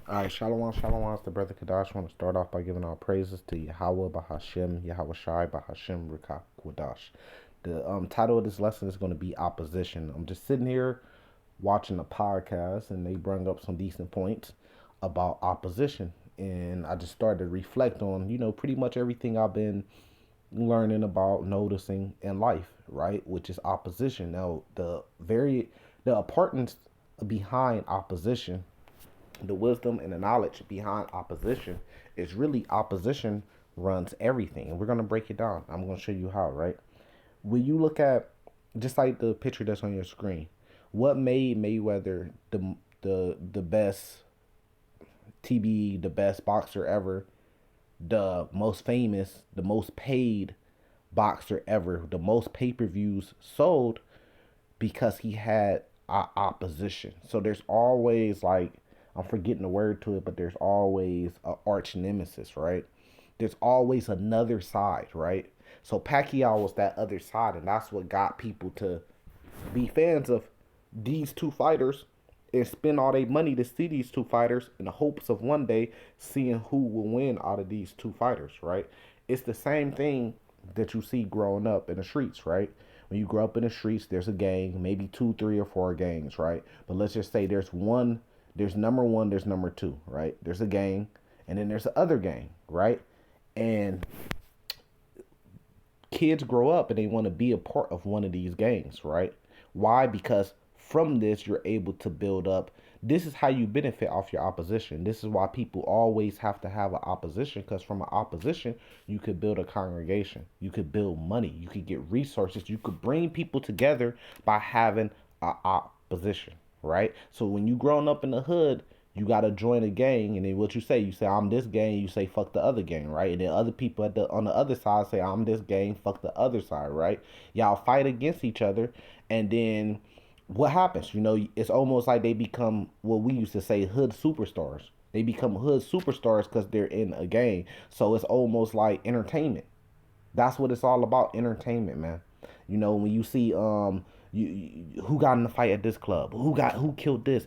All right, Shalom, Shalom. It's the brother Kadash. I want to start off by giving all praises to Yahweh Bahashem, Yahweh Shai Bahashem Rikah Kwadash. The title of this lesson is going to be opposition. I'm just sitting here watching a podcast, and they bring up some decent points about opposition, and I just started to reflect on, pretty much everything I've been learning about, noticing in life, right? Which is opposition. Now, the importance behind opposition, the wisdom and the knowledge behind opposition is really opposition runs everything. And we're going to break it down. I'm going to show you how, right? When you look at just like the picture that's on your screen, what made Mayweather the best TB, the best boxer ever, the most famous, the most paid boxer ever, the most pay-per-views sold? Because he had opposition. So there's always, like, I'm forgetting the word to it, but there's always a arch nemesis, right? There's always another side, right? So Pacquiao was that other side, and that's what got people to be fans of these two fighters and spend all their money to see these two fighters in the hopes of one day seeing who will win out of these two fighters, right? It's the same thing that you see growing up in the streets, right? When you grow up in the streets, there's a gang, maybe two, three, or four gangs, right? But let's just say there's number one, there's number two, right? There's a gang, and then there's the other gang, right? And kids grow up and they want to be a part of one of these gangs, right? Why? Because from this, you're able to build up. This is how you benefit off your opposition. This is why people always have to have an opposition, because from an opposition, you could build a congregation, you could build money, you could get resources, you could bring people together by having an opposition, right? So when you growing up in the hood, you gotta join a gang, and then what you say I'm this gang, you say fuck the other gang, right? And then other people on the other side say I'm this gang, fuck the other side, right? Y'all fight against each other, and then what happens? It's almost like they become what we used to say hood superstars. They become hood superstars because they're in a gang. So it's almost like entertainment. That's what it's all about, entertainment, man. When you see who got in the fight at this club, who killed this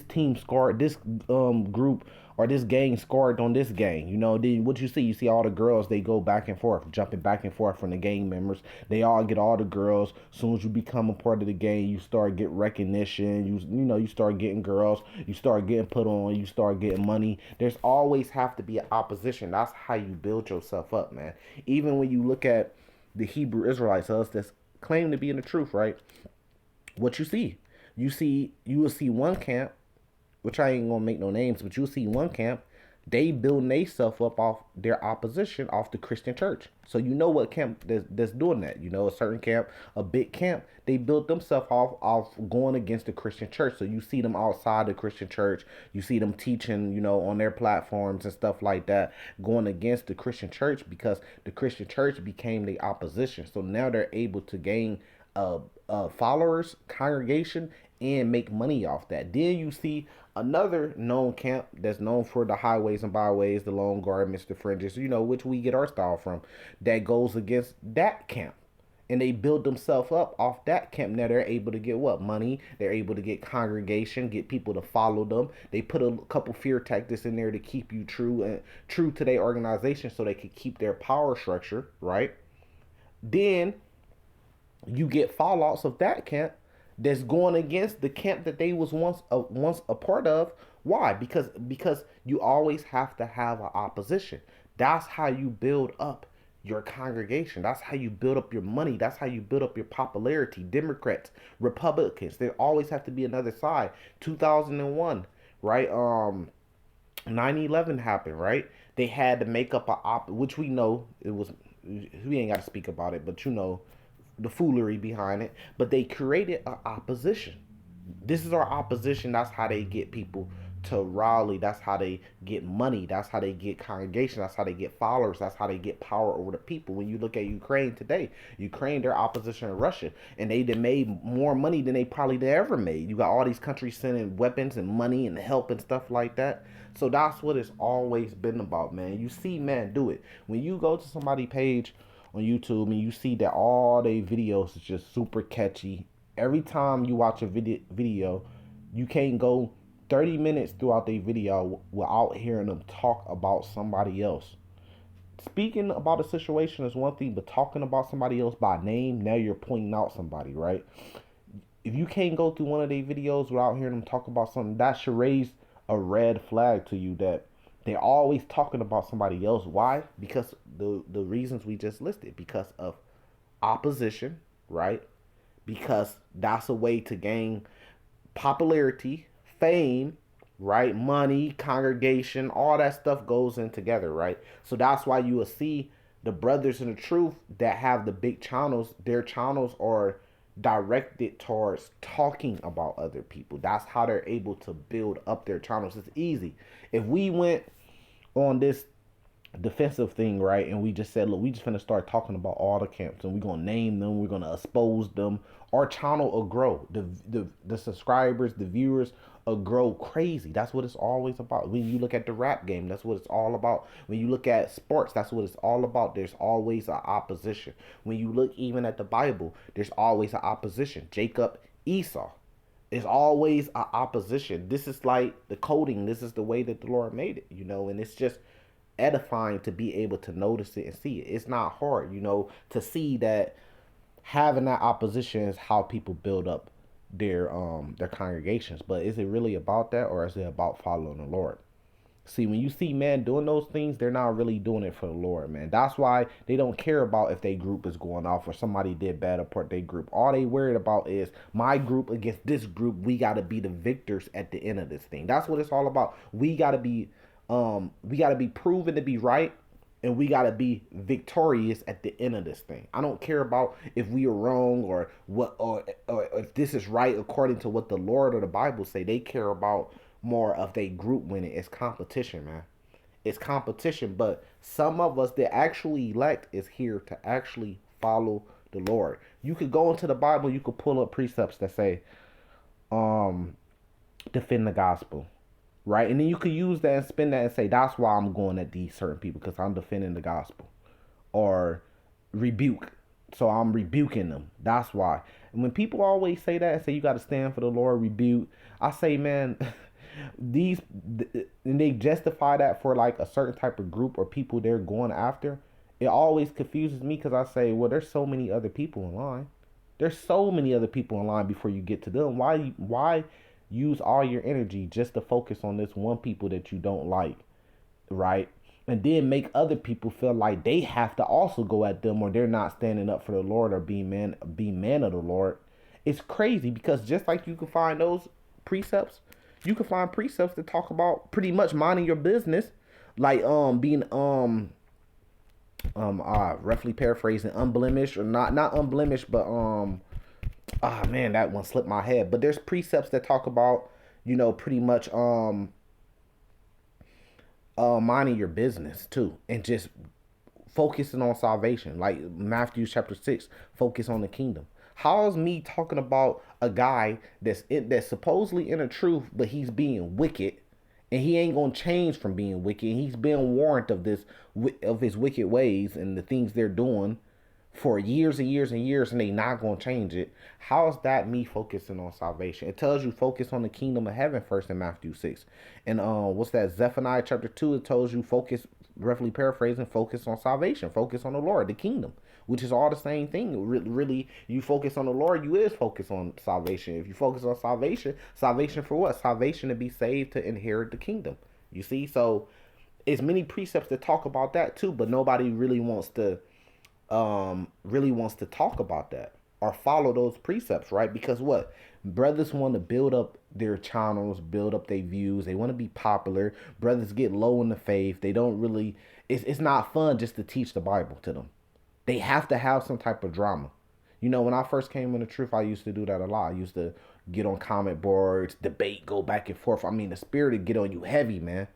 team scored, this group or this gang scored on this gang. Then what you see all the girls, they go back and forth, jumping back and forth from the gang members. They all get all the girls. As soon as you become a part of the gang, you start get recognition. You start getting girls. You start getting put on. You start getting money. There's always have to be an opposition. That's how you build yourself up, man. Even when you look at the Hebrew Israelites, us that's claim to be in the truth, right? What you will see one camp, which I ain't gonna make no names, but you'll see one camp, they building themselves up off their opposition off the Christian church. So you know what camp that's doing that. A certain camp, a big camp, they built themselves off going against the Christian church. So you see them outside the Christian church, you see them teaching, on their platforms and stuff like that, going against the Christian church because the Christian church became the opposition. So now they're able to gain followers, congregation, and make money off that. Then you see another known camp that's known for the highways and byways, the Lone Guard, Mr. Fringes, which we get our style from, that goes against that camp. And they build themselves up off that camp. Now they're able to get what? Money. They're able to get congregation, get people to follow them. They put a couple fear tactics in there to keep you true to their organization so they could keep their power structure, right? Then you get fallouts of that camp that's going against the camp that they was once a part of. Why? Because you always have to have an opposition. That's how you build up your congregation. That's how you build up your money. That's how you build up your popularity. Democrats, Republicans, there always have to be another side. 2001, right? 9/11 happened, right? They had to make up which we know it was. We ain't got to speak about it, but the foolery behind it. But they created an opposition. This is our opposition. That's how they get people to rally. That's how they get money. That's how they get congregation. That's how they get followers. That's how they get power over the people. When you look at Ukraine today, Ukraine, their opposition to Russia, and they done made more money than they probably ever made. You got all these countries sending weapons and money and help and stuff like that. So that's what it's always been about, man. You see, man, do it. When you go to somebody's page on YouTube and you see that all their videos is just super catchy. Every time you watch a video, you can't go 30 minutes throughout their video without hearing them talk about somebody else. Speaking about a situation is one thing, but talking about somebody else by name, now you're pointing out somebody, right? If you can't go through one of their videos without hearing them talk about something, that should raise a red flag to you that they're always talking about somebody else. Why? Because the reasons we just listed. Because of opposition, right? Because that's a way to gain popularity, fame, right? Money, congregation, all that stuff goes in together, right? So that's why you will see the brothers in the truth that have the big channels, their channels are directed towards talking about other people. That's how they're able to build up their channels. It's easy. If we went on this defensive thing, right? And we just said, look, we just gonna start talking about all the camps, and we're gonna name them, we're gonna expose them. Our channel will grow. The subscribers, the viewers will grow crazy. That's what it's always about. When you look at the rap game, that's what it's all about. When you look at sports, that's what it's all about. There's always an opposition. When you look even at the Bible, there's always an opposition. Jacob, Esau. There's always an opposition. This is like the coding. This is the way that the Lord made it, and it's just edifying to be able to notice it and see it. It's not hard, to see that having that opposition is how people build up their congregations. But is it really about that, or is it about following the Lord? See, when you see men doing those things, they're not really doing it for the Lord, man. That's why they don't care about if their group is going off or somebody did bad apart their group. All they worried about is my group against this group. We got to be the victors at the end of this thing. That's what it's all about. We got to be proven to be right, and we got to be victorious at the end of this thing. I don't care about if we are wrong or what, or if this is right according to what the Lord or the Bible say. They care about more of they group winning. It's competition, man. It's competition. But some of us that actually elect is here to actually follow the Lord. You could go into the Bible, you could pull up precepts that say, defend the gospel, right? And then you could use that and spin that and say, that's why I'm going at these certain people, because I'm defending the gospel. Or rebuke. So I'm rebuking them. That's why. And when people always say that and say you got to stand for the Lord, rebuke, I say, man, and they justify that for like a certain type of group or people they're going after. It always confuses me because I say, well, there's so many other people in line. There's so many other people in line before you get to them. Why use all your energy just to focus on this one people that you don't like, right? And then make other people feel like they have to also go at them, or they're not standing up for the Lord or be man of the Lord. It's crazy because just like you can find those precepts, you can find precepts that talk about pretty much minding your business, like being roughly paraphrasing, unblemished, or not unblemished, but man, that one slipped my head. But there's precepts that talk about, pretty much minding your business too, and just focusing on salvation, like Matthew chapter 6, focus on the kingdom. How's me talking about a guy that's supposedly in the truth, but he's being wicked, and he ain't gonna change from being wicked? He's been warned of his wicked ways and the things they're doing for years and years and years, and they not gonna change it. How's that me focusing on salvation? It tells you focus on the kingdom of heaven first in Matthew 6. And what's that? Zephaniah chapter 2, it tells you focus, roughly paraphrasing, focus on salvation, focus on the Lord, the kingdom, which is all the same thing. Really, you focus on the Lord, you is focus on salvation. If you focus on salvation, salvation for what? Salvation to be saved, to inherit the kingdom. You see? So it's many precepts that talk about that too, but nobody really wants to talk about that or follow those precepts, right? Because what? Brothers want to build up their channels, build up their views. They want to be popular. Brothers get low in the faith. They don't really, it's not fun just to teach the Bible to them. They have to have some type of drama. When I first came in the truth, I used to do that a lot. I used to get on comment boards, debate, go back and forth. I mean, the spirit would get on you heavy, man.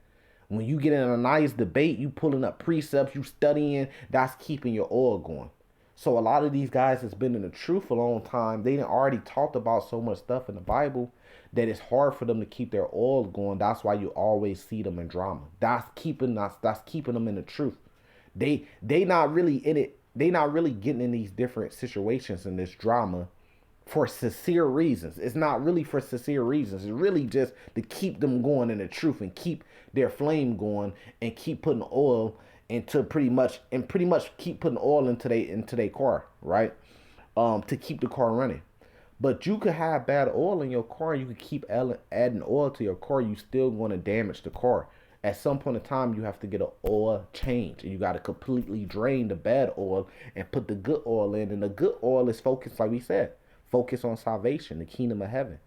When you get in a nice debate, you pulling up precepts, you studying, that's keeping your oil going. So a lot of these guys that's been in the truth a long time, they done already talked about so much stuff in the Bible that it's hard for them to keep their oil going. That's why you always see them in drama. That's keeping them in the truth. They not really in it. They not really getting in these different situations in this drama for sincere reasons. It's not really for sincere reasons. It's really just to keep them going in the truth and keep their flame going and keep putting oil into pretty much keep putting oil into their car, right? To keep the car running. But you could have bad oil in your car. You could keep adding oil to your car. You still going to damage the car. At some point in time, you have to get an oil change, and you got to completely drain the bad oil and put the good oil in. And the good oil is focused, like we said, focus on salvation, the kingdom of heaven.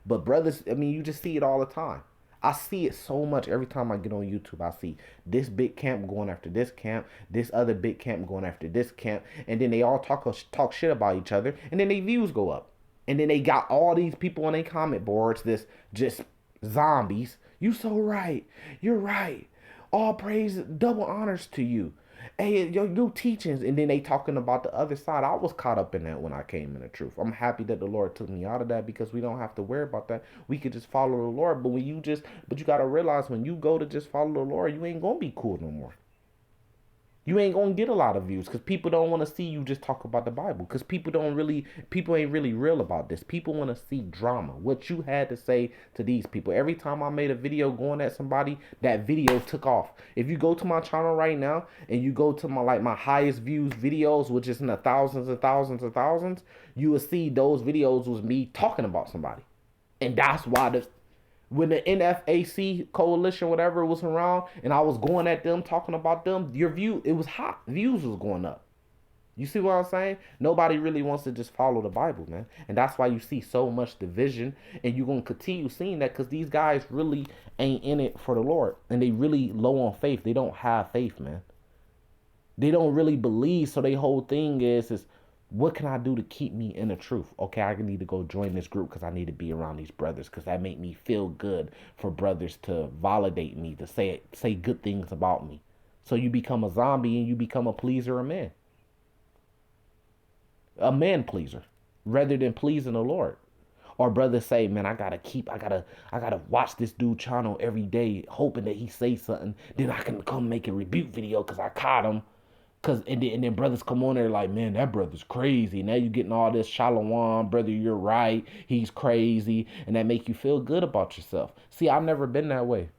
But brothers, I mean, you just see it all the time. I see it so much every time I get on YouTube. I see this big camp going after this camp, this other big camp going after this camp, and then they all talk shit about each other, and then their views go up. And then they got all these people on their comment boards, this just zombies. You so right. You're right. All praise, double honors to you. Hey, your new teachings. And then they talking about the other side. I was caught up in that when I came in the truth. I'm happy that the Lord took me out of that, because we don't have to worry about that. We could just follow the Lord. But you got to realize, when you go to just follow the Lord, you ain't going to be cool no more. You ain't gonna get a lot of views, because people don't want to see you just talk about the Bible, because people ain't really real about this. People want to see drama, what you had to say to these people. Every time I made a video going at somebody, that video took off. If you go to my channel right now and you go to my highest views videos, which is in the thousands and thousands and thousands, you will see those videos was me talking about somebody. And that's why when the NFAC coalition, whatever, was around, and I was going at them, talking about them, it was hot. Views was going up. You see what I'm saying? Nobody really wants to just follow the Bible, man. And that's why you see so much division. And you're going to continue seeing that, because these guys really ain't in it for the Lord. And they really low on faith. They don't have faith, man. They don't really believe. So their whole thing is what can I do to keep me in the truth? Okay, I need to go join this group because I need to be around these brothers, because that make me feel good for brothers to validate me, to say good things about me. So you become a zombie and you become a pleaser of men. A man pleaser rather than pleasing the Lord. Or brothers say, man, I gotta watch this dude channel every day, hoping that he say something. Then I can come make a rebuke video because I caught him. And then brothers come on there like, man, that brother's crazy. Now you getting all this shalom, brother, you're right. He's crazy. And that make you feel good about yourself. See, I've never been that way.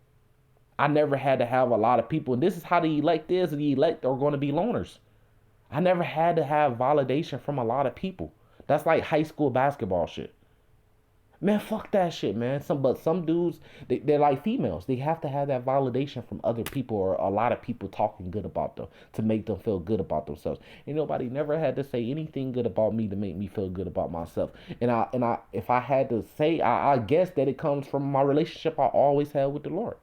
I never had to have a lot of people. And this is how the elect is. The elect are going to be loners. I never had to have validation from a lot of people. That's like high school basketball shit. Man, fuck that shit, man. Some dudes, they're like females. They have to have that validation from other people, or a lot of people talking good about them to make them feel good about themselves. And nobody never had to say anything good about me to make me feel good about myself. And if I had to say, I guess that it comes from my relationship I always had with the Lord.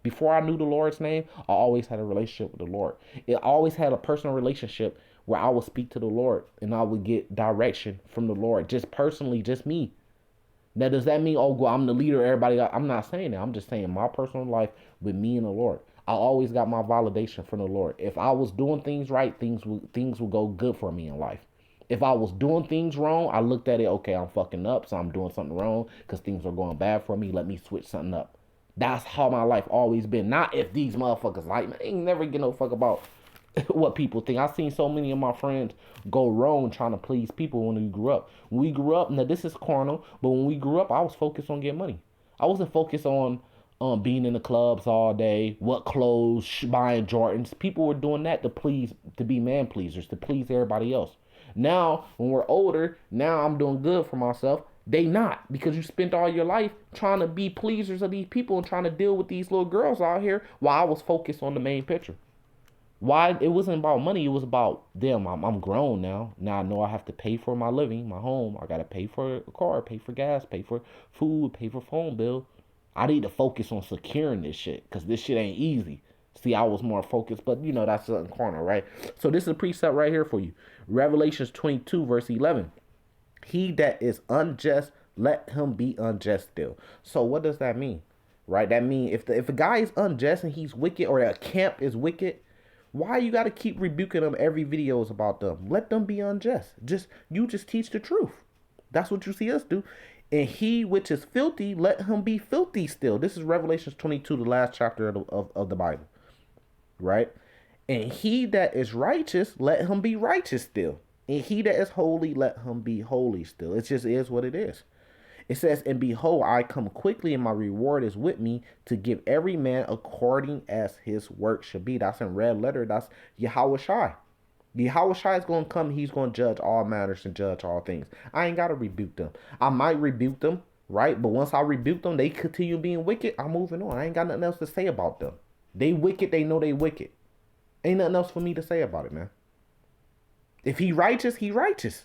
Before I knew the Lord's name, I always had a relationship with the Lord. I always had a personal relationship where I would speak to the Lord and I would get direction from the Lord. Just personally, just me. Now, does that mean, oh, well, I'm the leader of everybody? I'm not saying that. I'm just saying my personal life with me and the Lord. I always got my validation from the Lord. If I was doing things right, things would go good for me in life. If I was doing things wrong, I looked at it, okay, I'm fucking up, so I'm doing something wrong because things are going bad for me. Let me switch something up. That's how my life always been. Not if these motherfuckers like me. They ain't never get no fuck about what people think. I've seen so many of my friends go wrong trying to please people when we grew up. When we grew up, now this is carnal, but when we grew up, I was focused on getting money. I wasn't focused on being in the clubs all day, what clothes, buying Jordans. People were doing that to be man pleasers, to please everybody else. Now, when we're older, now I'm doing good for myself. They not, because you spent all your life trying to be pleasers of these people and trying to deal with these little girls out here while I was focused on the main picture. Why? It wasn't about money. It was about them. I'm grown now. Now I know I have to pay for my living, my home. I got to pay for a car, pay for gas, pay for food, pay for phone bill. I need to focus on securing this shit, because this shit ain't easy. See, I was more focused, but that's something corner, right? So this is a precept right here for you. Revelations 22, verse 11. He that is unjust, let him be unjust still. So what does that mean? Right? That means if a guy is unjust and he's wicked, or a camp is wicked, why you got to keep rebuking them every video is about them? Let them be unjust. You just teach the truth. That's what you see us do. And he which is filthy, let him be filthy still. This is Revelations 22, the last chapter of the Bible. Right? And he that is righteous, let him be righteous still. And he that is holy, let him be holy still. It just is what it is. It says, and behold, I come quickly, and my reward is with me to give every man according as his work should be. That's in red letter. That's Yahweh Shai. Yahweh Shai is going to come. He's going to judge all matters and judge all things. I ain't got to rebuke them. I might rebuke them, right? But once I rebuke them, they continue being wicked. I'm moving on. I ain't got nothing else to say about them. They wicked. They know they wicked. Ain't nothing else for me to say about it, man. If he righteous, he righteous.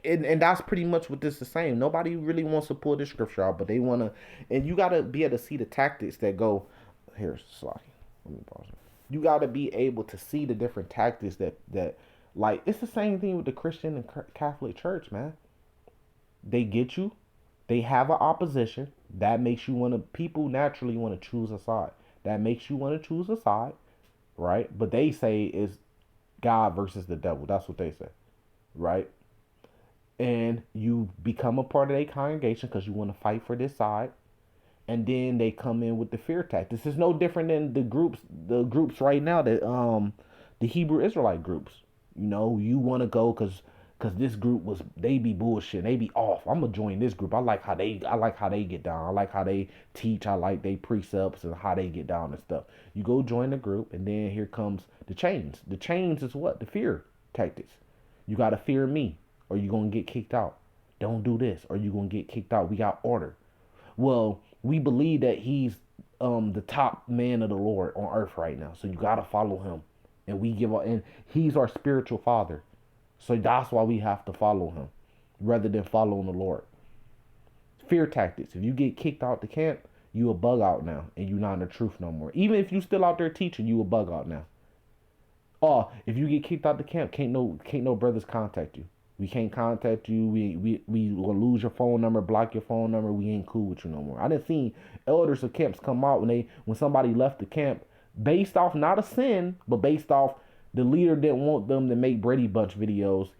And that's pretty much what this is saying. Nobody really wants to pull this scripture out, but they want to. And you got to be able to see the tactics that go. Here's Slocky. Let me pause it. You got to be able to see the different tactics that like it's the same thing with the Christian and Catholic Church, man. They get you. They have an opposition that makes you want to. People naturally want to choose a side. That makes you want to choose a side, right? But they say it's God versus the devil. That's what they say, right? And you become a part of their congregation because you want to fight for this side, and then they come in with the fear tactics. This is no different than the groups right now that the Hebrew Israelite groups. You know, you want to go because this group was they be bullshit, they be off. I'm gonna join this group. I like how they get down. I like how they teach. I like they precepts and how they get down and stuff. You go join the group, and then here comes the chains. The chains is what? The fear tactics. You gotta fear me, or you gonna get kicked out. Don't do this, or you gonna get kicked out. We got order. Well, we believe that he's the top man of the Lord on earth right now. So you gotta follow him. And we give and he's our spiritual father. So that's why we have to follow him rather than following the Lord. Fear tactics. If you get kicked out the camp, you a bug out now and you're not in the truth no more. Even if you still out there teaching, you a bug out now. Oh, if you get kicked out the camp, can't no brothers contact you. We can't contact you. We will lose your phone number, block your phone number. We ain't cool with you no more. I didn't see elders of camps come out when somebody left the camp based off not a sin, but based off the leader didn't want them to make Brady Bunch videos.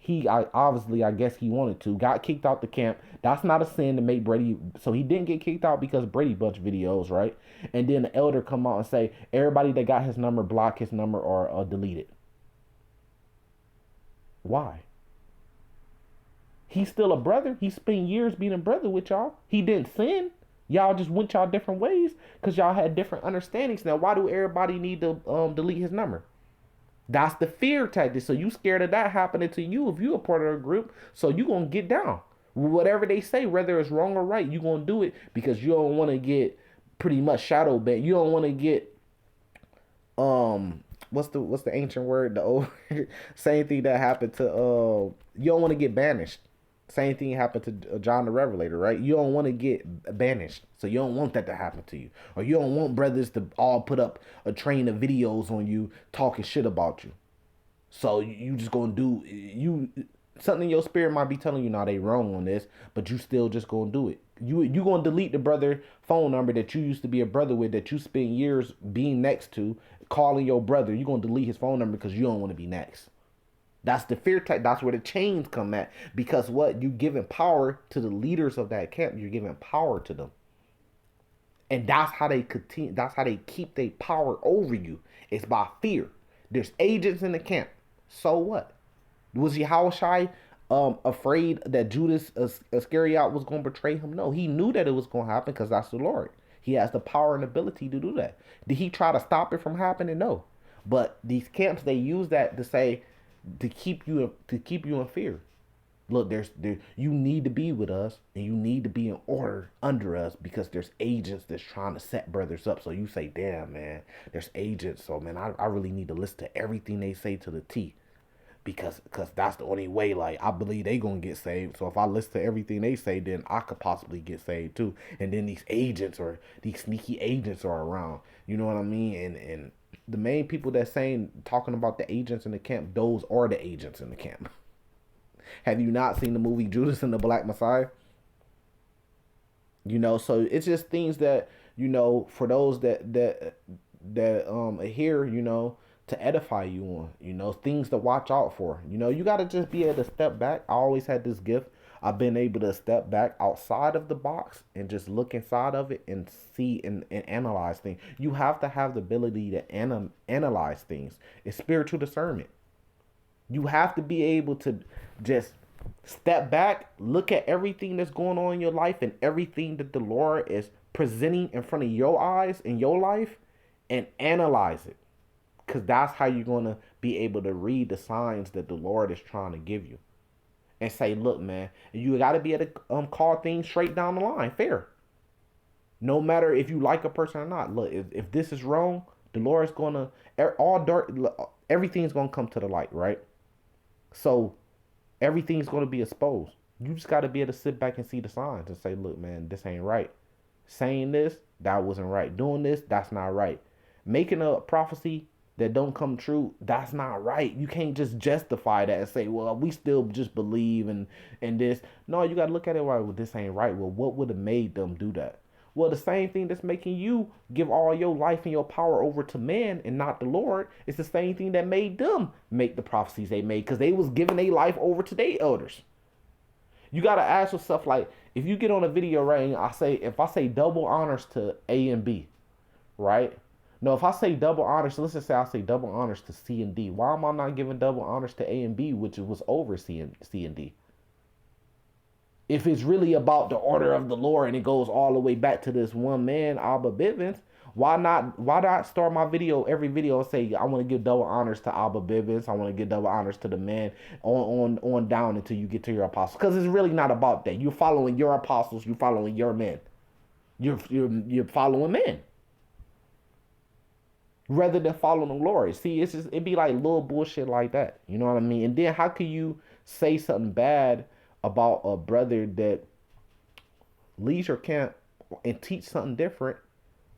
Obviously I guess he wanted to. Got kicked out the camp. That's not a sin to make Brady. So he didn't get kicked out because Brady Bunch videos, right? And then the elder come out and say everybody that got his number, block his number or delete it. Why? He's still a brother. He spent years being a brother with y'all. He didn't sin. Y'all just went y'all different ways because y'all had different understandings. Now, why do everybody need to delete his number? That's the fear tactic. So you scared of that happening to you if you a part of a group. So you gonna get down. Whatever they say, whether it's wrong or right, you gonna do it because you don't want to get pretty much shadow banned. You don't want to get what's the ancient word? The old same thing that happened to you don't want to get banished. Same thing happened to John the Revelator, right? You don't want to get banished, so you don't want that to happen to you, or you don't want brothers to all put up a train of videos on you talking shit about you. So you just gonna do you something in your spirit might be telling you now they wrong on this, but you still just gonna do it. You gonna delete the brother phone number that you used to be a brother with that you spent years being next to, calling your brother. You gonna delete his phone number because you don't want to be next. That's the fear tactic. That's where the chains come at. Because what? You giving power to the leaders of that camp. You're giving power to them. And that's how they continue. That's how they keep their power over you. It's by fear. There's agents in the camp. So what? Was Yahushai afraid that Judas Iscariot was going to betray him? No, he knew that it was going to happen because that's the Lord. He has the power and ability to do that. Did he try to stop it from happening? No. But these camps, they use that to say, to keep you in fear. Look, you need to be with us and you need to be in order under us because there's agents that's trying to set brothers up. So you say, damn man, there's agents. So man, I really need to listen to everything they say to the T. Because that's the only way, like, I believe they gonna get saved. So if I listen to everything they say, then I could possibly get saved too. And then these agents or these sneaky agents are around. You know what I mean? And the main people that talking about the agents in the camp, those are the agents in the camp. Have you not seen the movie Judas and the Black Messiah? So it's just things that, for those that adhere, to edify you on, things to watch out for. You got to just be able to step back. I always had this gift. I've been able to step back outside of the box and just look inside of it and see and analyze things. You have to have the ability to analyze things. It's spiritual discernment. You have to be able to just step back, look at everything that's going on in your life and everything that the Lord is presenting in front of your eyes in your life and analyze it. Because that's how you're going to be able to read the signs that the Lord is trying to give you. And say, look, man, you got to be able to call things straight down the line, fair. No matter if you like a person or not. Look, if this is wrong, the Lord is going to, all dirt, everything's going to come to the light, right? So everything's going to be exposed. You just got to be able to sit back and see the signs and say, look, man, this ain't right. Saying this, that wasn't right. Doing this, that's not right. Making a prophecy that don't come true, that's not right. You can't just justify that and say, well, we still just believe in this. No, you got to look at it like, well, this ain't right. Well, what would have made them do that? Well, the same thing that's making you give all your life and your power over to man and not the Lord, it's the same thing that made them make the prophecies they made because they was giving their life over to their elders. You gotta ask yourself, like, if you get on a video, right, and if I say double honors to A and B, right? No, if I say double honors, let's just say I say double honors to C and D. Why am I not giving double honors to A and B, which was over C and D? If it's really about the order of the Lord and it goes all the way back to this one man, Abba Bivens, why not start my video, every video, and say I want to give double honors to Abba Bivens, I want to give double honors to the man on down until you get to your apostles. Because it's really not about that. You're following your apostles, you're following your men. You're following men. Rather than following the Lord. See, it'd be like little bullshit like that. You know what I mean? And then how can you say something bad about a brother that leads your camp and teach something different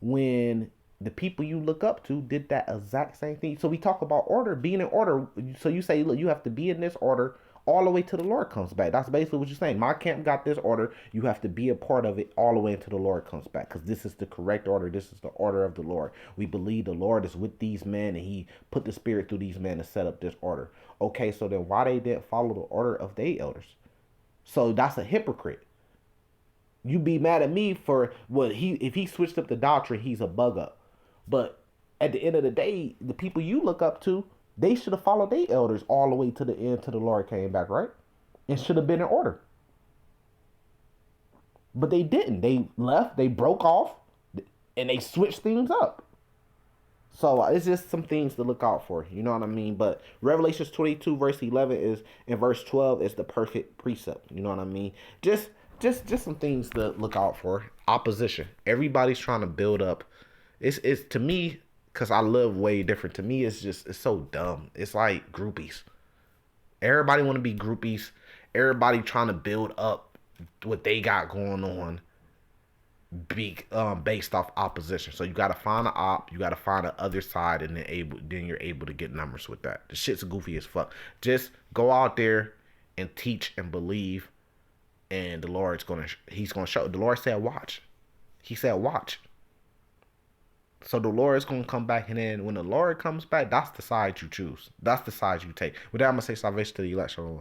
when the people you look up to did that exact same thing? So we talk about order, being in order. So you say, look, you have to be in this order all the way till the Lord comes back. That's basically what you're saying. My camp got this order. You have to be a part of it all the way until the Lord comes back, because this is the correct order. This is the order of the Lord. We believe the Lord is with these men, and he put the spirit through these men to set up this order. Okay, so then why they didn't follow the order of their elders? So that's a hypocrite. You be mad at me for what if he switched up the doctrine, he's a bug up. But at the end of the day, the people you look up to, they should have followed their elders all the way to the end till the Lord came back, right? It should have been in order. But they didn't. They left, they broke off, and they switched things up. So it's just some things to look out for. You know what I mean? But Revelations 22 verse 11 is, and verse 12 is the perfect precept. You know what I mean? Just some things to look out for. Opposition. Everybody's trying to build up. It's to me, because I live way different. To me, it's so dumb. It's like groupies. Everybody want to be groupies. Everybody trying to build up what they got going on, based off opposition. So you got to find an op, you got to find the other side, and then you're able to get numbers with that. The shit's goofy as fuck. Just go out there and teach and believe, and he's gonna show. The Lord said, "Watch." He said, "Watch." So the Lord is gonna come back, and then when the Lord comes back, that's the side you choose. That's the side you take. With that, I'm gonna say salvation to the election.